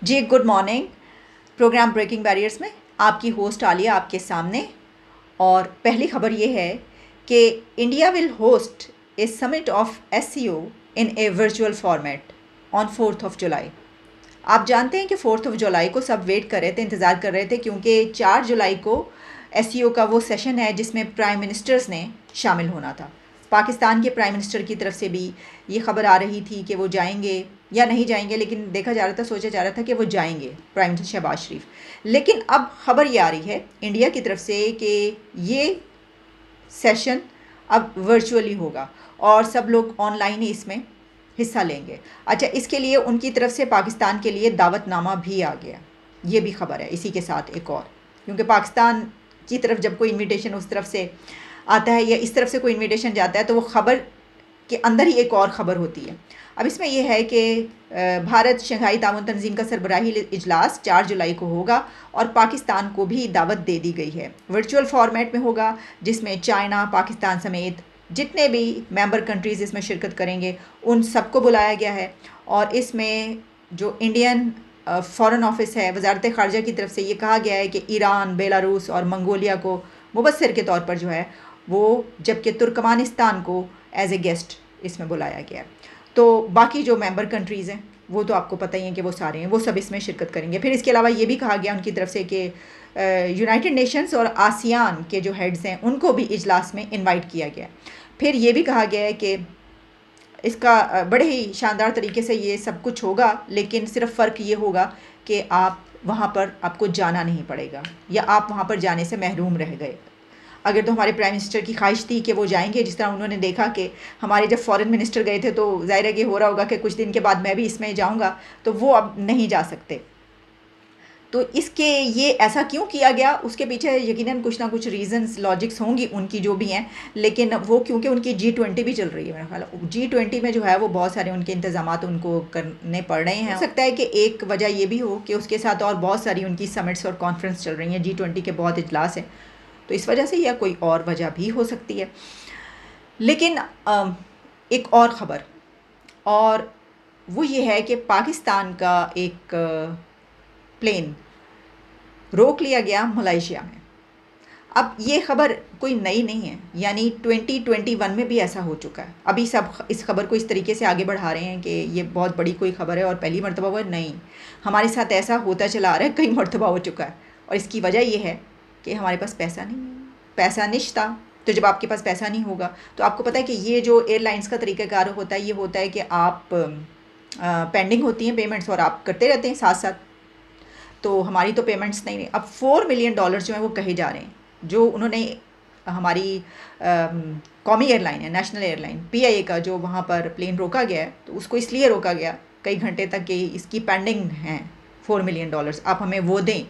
जी good morning. Programme breaking barriers में आपकी host Alia आपके सामने। और पहली खबर ये है कि India will host A summit of SCO in A virtual format on 4th of जुलाई। आप जानते हैं कि 4th of जुलाई को सब वेट कर रहे थे, इंतज़ार कर रहे थे, क्योंकि 4 जुलाई को एससीओ का वो सेशन है जिसमें प्राइम मिनिस्टर्स ने शामिल होना था। पाकिस्तान के प्राइम मिनिस्टर की तरफ से भी ये खबर आ रही थी कि वो जाएंगे या नहीं जाएंगे, लेकिन देखा जा रहा था, सोचा जा रहा था कि वो जाएंगे, प्राइम मिनिस्टर शहबाज शरीफ। लेकिन अब खबर ये आ रही है इंडिया की तरफ से कि ये सेशन अब वर्चुअली होगा और सब लोग ऑनलाइन ही इसमें हिस्सा लेंगे। अच्छा, इसके लिए उनकी तरफ से पाकिस्तान के लिए दावतनामा भी आ गया, ये भी खबर है इसी के साथ एक और, क्योंकि पाकिस्तान की तरफ जब कोई इन्विटेशन उस तरफ से आता है या इस तरफ से कोई इन्विटेशन जाता है तो वो ख़बर के अंदर ही एक और ख़बर होती है। अब इसमें यह है कि भारत शंघाई ताउन तंजीम का सरबराही इजलास 4 जुलाई को होगा और पाकिस्तान को भी दावत दे दी गई है। वर्चुअल फॉर्मेट में होगा जिसमें चाइना, पाकिस्तान समेत जितने भी मेंबर कंट्रीज़ इसमें शिरकत करेंगे उन सबको बुलाया गया है। और इसमें जो इंडियन फ़ॉरेन ऑफिस है, वजारत ख़ारजा की तरफ से ये कहा गया है कि ईरान, बेलारूस और मंगोलिया को मुबस्सिर के तौर पर जो है वो, जबकि तुर्कमानिस्तान को एज ए गेस्ट इसमें बुलाया गया है। तो बाकी जो मेंबर कंट्रीज़ हैं वो तो आपको पता ही है कि वो सारे हैं, वो सब इसमें शिरकत करेंगे। फिर इसके अलावा ये भी कहा गया उनकी तरफ से कि यूनाइटेड नेशंस और आसियान के जो हेड्स हैं उनको भी इजलास में इनवाइट किया गया। फिर ये भी कहा गया है कि इसका बड़े ही शानदार तरीके से ये सब कुछ होगा, लेकिन सिर्फ फ़र्क ये होगा कि आप वहाँ पर आपको जाना नहीं पड़ेगा या आप वहाँ पर जाने से महरूम रह गए। अगर तो हमारे प्राइम मिनिस्टर की ख्वाहिश थी कि वो जाएंगे, जिस तरह उन्होंने देखा कि हमारे जब फॉरेन मिनिस्टर गए थे तो ज़ाहिर है कि हो रहा होगा कि कुछ दिन के बाद मैं भी इसमें जाऊंगा, तो वो अब नहीं जा सकते। तो इसके ये ऐसा क्यों किया गया, उसके पीछे यकीनन कुछ ना कुछ रीज़न्स, लॉजिक्स होंगी उनकी जो भी हैं, लेकिन वो क्योंकि उनकी G20 भी चल रही है, मेरा ख्याल G20 में जो है वो बहुत सारे उनके इंतजामात उनको करने पड़ रहे हैं। हो सकता है कि एक वजह ये भी हो कि उसके साथ और बहुत सारी उनकी समिट्स और कॉन्फ्रेंस चल रही हैं, G20 के बहुत इजलास हैं, तो इस वजह से या कोई और वजह भी हो सकती है। लेकिन एक और ख़बर, और वो ये है कि पाकिस्तान का एक प्लेन रोक लिया गया मलेशिया में। अब ये ख़बर कोई नई नहीं है, यानी 2021 में भी ऐसा हो चुका है। अभी सब इस खबर को इस तरीके से आगे बढ़ा रहे हैं कि ये बहुत बड़ी कोई ख़बर है और पहली मरतबा हुआ, नहीं, हमारे साथ ऐसा होता चला आ रहा है, कई मरतबा हो चुका है। और इसकी वजह ये है कि हमारे पास पैसा नहीं है, पैसा निश्ता। तो जब आपके पास पैसा नहीं होगा तो आपको पता है कि ये जो एयरलाइंस का तरीक़ाकार होता है, ये होता है कि आप पेंडिंग होती हैं पेमेंट्स और आप करते रहते हैं साथ साथ। तो हमारी तो पेमेंट्स नहीं। अब $4 मिलियन जो हैं वो कहे जा रहे हैं, जो उन्होंने हमारी कौमी एयरलाइन है, नेशनल एयरलाइन PIA का, जो वहाँ पर प्लेन रोका गया है, तो उसको इसलिए रोका गया कई घंटे तक कि इसकी पेंडिंग हैं $4 मिलियन, आप हमें वो दें।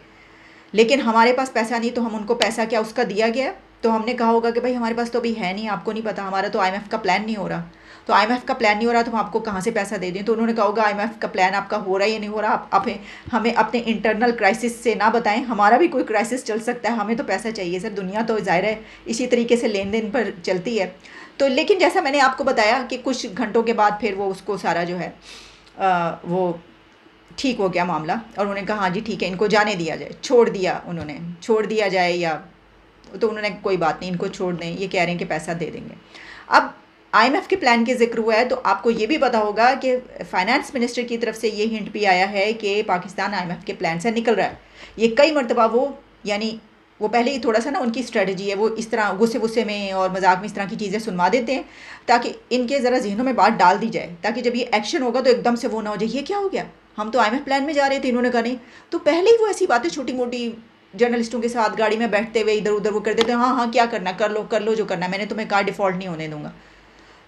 लेकिन हमारे पास पैसा नहीं, तो हम उनको पैसा क्या उसका दिया गया, तो हमने कहा होगा कि भाई हमारे पास तो अभी है नहीं, आपको नहीं पता, हमारा तो IMF का प्लान नहीं हो रहा। तो IMF का प्लान नहीं हो रहा तो हम आपको कहाँ से पैसा दे दें। तो उन्होंने कहा होगा IMF का प्लान आपका हो रहा है या नहीं हो रहा, आप हमें अपने इंटरनल क्राइसिस से ना बताएं, हमारा भी कोई क्राइसिस चल सकता है, हमें तो पैसा चाहिए सर। दुनिया तो ज़ाहिर है इसी तरीके से लेन देन पर चलती है। तो लेकिन जैसा मैंने आपको बताया कि कुछ घंटों के बाद फिर वो उसको सारा जो है वो ठीक हो गया मामला, और उन्होंने कहा हाँ जी ठीक है, इनको जाने दिया जाए, छोड़ दिया जाए, या तो उन्होंने कोई बात नहीं, इनको छोड़ दें, ये कह रहे हैं कि पैसा दे देंगे। अब IMF के प्लान के जिक्र हुआ है, तो आपको ये भी पता होगा कि फाइनेंस मिनिस्टर की तरफ से ये हिंट भी आया है कि पाकिस्तान IMF के प्लान से निकल रहा है। ये कई मरतबा वो, यानी वो पहले ही थोड़ा सा ना उनकी स्ट्रेटजी है, वो इस तरह गुस्से में और मजाक में इस तरह की चीज़ें सुनवा देते हैं ताकि इनके ज़रा जहनों में बात डाल दी जाए, ताकि जब ये एक्शन होगा तो एकदम से वो ना हो जाए ये क्या हो गया, हम तो IMF प्लान में जा रहे थे, इन्होंने कहा नहीं। तो पहले ही वो ऐसी बातें छोटी मोटी जर्नलिस्टों के साथ गाड़ी में बैठते हुए इधर उधर वो कर देते हैं, हाँ क्या करना कर लो जो करना, मैंने तुम्हें कहा डिफ़ॉल्ट नहीं होने दूंगा।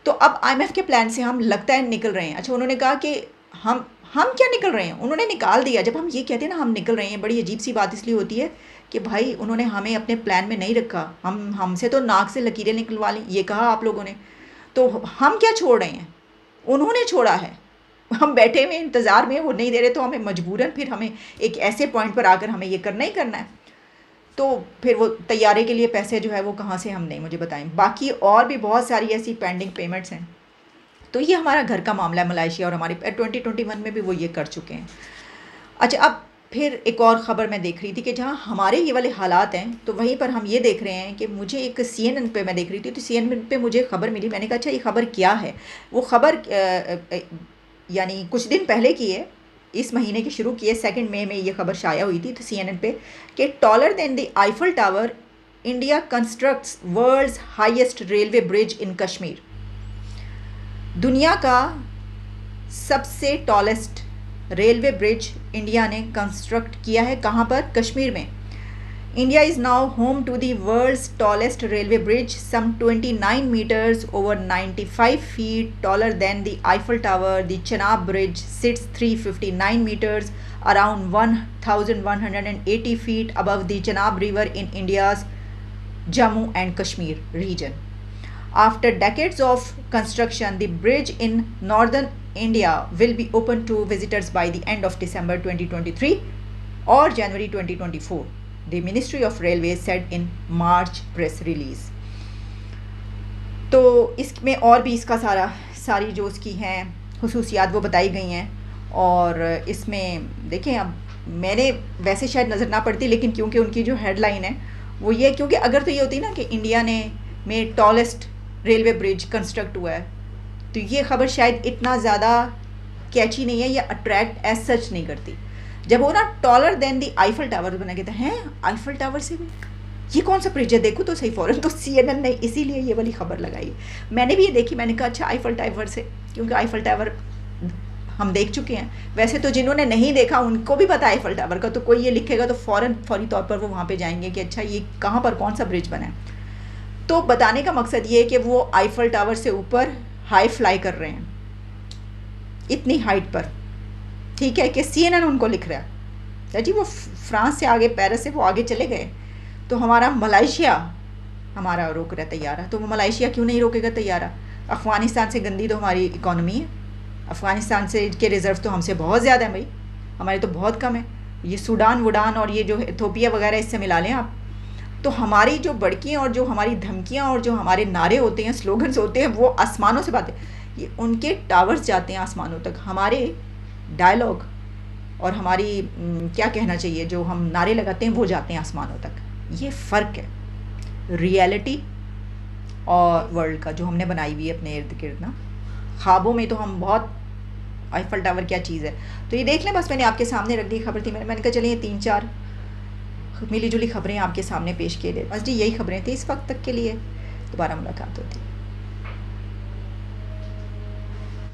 तो अब IMF के प्लान से हम लगता है निकल रहे हैं। अच्छा, उन्होंने कहा कि हम क्या निकल रहे हैं, उन्होंने निकाल दिया। जब हम ये कहते हैं ना हम निकल रहे हैं, बड़ी अजीब सी बात इसलिए होती है कि भाई उन्होंने हमें अपने प्लान में नहीं रखा, हमसे तो नाक से लकीरें निकलवा ली, ये कहा आप लोगों ने, तो हम क्या छोड़ रहे हैं, उन्होंने छोड़ा है। हम बैठे हुए इंतज़ार में, वो नहीं दे रहे, तो हमें मजबूरन फिर हमें एक ऐसे पॉइंट पर आकर हमें ये करना ही करना है। तो फिर वो तैयारे के लिए पैसे जो है वो कहाँ से, हम नहीं, मुझे बताएं। बाकी और भी बहुत सारी ऐसी पेंडिंग पेमेंट्स हैं। तो ये हमारा घर का मामला है मलेशिया, और हमारे 2021 में भी वो ये कर चुके हैं। अच्छा, अब फिर एक और ख़बर मैं देख रही थी कि जहाँ हमारे ये वाले हालात हैं, तो वहीं पर हम ये देख रहे हैं कि मुझे एक CNN पे मैं देख रही थी, तो CNN पे मुझे ख़बर मिली। मैंने कहा अच्छा ये ख़बर क्या है? वो ख़बर यानी कुछ दिन पहले की है, इस महीने की शुरू की है, 2 मई में ये ख़बर शाया हुई थी तो CNN पे कि taller than the Eiffel tower, India constructs world's highest railway bridge in Kashmir. दुनिया का सबसे टॉलेस्ट रेलवे ब्रिज इंडिया ने कंस्ट्रक्ट किया है। कहाँ पर? कश्मीर में। India is now home to the world's tallest railway bridge, some 29 metres over 95 feet taller than the Eiffel tower. The Chenab bridge sits 359 metres around 1180 feet above the Chenab river in India's Jammu and Kashmir region. After decades of construction, the bridge in northern India will be open to visitors by the end of December 2023 or January 2024, the Ministry of Railways said in March press release. तो इसमें और भी इसका सारी जो उसकी हैं खुसूसियात वो बताई गई हैं। और इसमें देखें, अब मैंने वैसे शायद नज़र ना पड़ती, लेकिन क्योंकि उनकी जो हेडलाइन है वो ये, क्योंकि अगर तो ये होती ना कि इंडिया में टॉलेस्ट रेलवे ब्रिज कंस्ट्रक्ट हुआ है, तो ये ख़बर शायद इतना ज़्यादा कैची नहीं है या अट्रैक्ट एज सच नहीं करती। जब वो ना टॉलर देन दी आईफल टावर बना कहता है, आईफल टावर से भी ये कौन सा ब्रिज है, देखो तो सही फ़ौरन। तो CNN ने इसीलिए ये वाली ख़बर लगाई। मैंने भी ये देखी, मैंने कहा अच्छा आईफल टावर से, क्योंकि आईफल टावर हम देख चुके हैं। वैसे तो जिन्होंने नहीं देखा उनको भी पता है आईफल टावर का, तो कोई ये लिखेगा तो फौरी तौर पर वो वहाँ पे जाएंगे कि अच्छा ये कहाँ पर कौन सा ब्रिज बना है। तो बताने का मकसद ये है कि वो आईफल टावर से ऊपर हाई फ्लाई कर रहे हैं, इतनी हाइट पर, ठीक है, कि CNN उनको लिख रहा है जी वो फ्रांस से आगे, पेरिस से वो आगे चले गए, तो हमारा मलाइशिया हमारा रोक रहा है तैयारा। तो वो मलाइशिया क्यों नहीं रोकेगा तैयारा? अफ़गानिस्तान से गंदी तो हमारी इकॉनमी है, अफ़गानिस्तान से के रिज़र्व तो हमसे बहुत ज़्यादा है भाई, हमारे तो बहुत कम है। ये सूडान वुडान और ये जो इथोपिया वगैरह, इससे मिला लें आप, तो हमारी जो बड़कियाँ और जो हमारी धमकियाँ और जो हमारे नारे होते हैं, स्लोगन्स होते हैं, वो आसमानों से बातें, ये उनके टावर्स जाते हैं आसमानों तक। हमारे डायलॉग और हमारी क्या कहना चाहिए, जो हम नारे लगाते हैं, वो जाते हैं आसमानों तक। ये फ़र्क है रियलिटी और वर्ल्ड का, जो हमने बनाई हुई है अपने इर्द गिर्द ना। ख्वाबों में तो हम बहुत आईफल टावर क्या चीज़ है, तो ये देख लें। बस मैंने आपके सामने रख दी, खबर थी, मैंने कहा चलिए 3-4 मिली जुली खबरें आपके सामने पेश किए। बस जी यही खबरें थी इस वक्त तक के लिए। दोबारा मुलाकात होती है।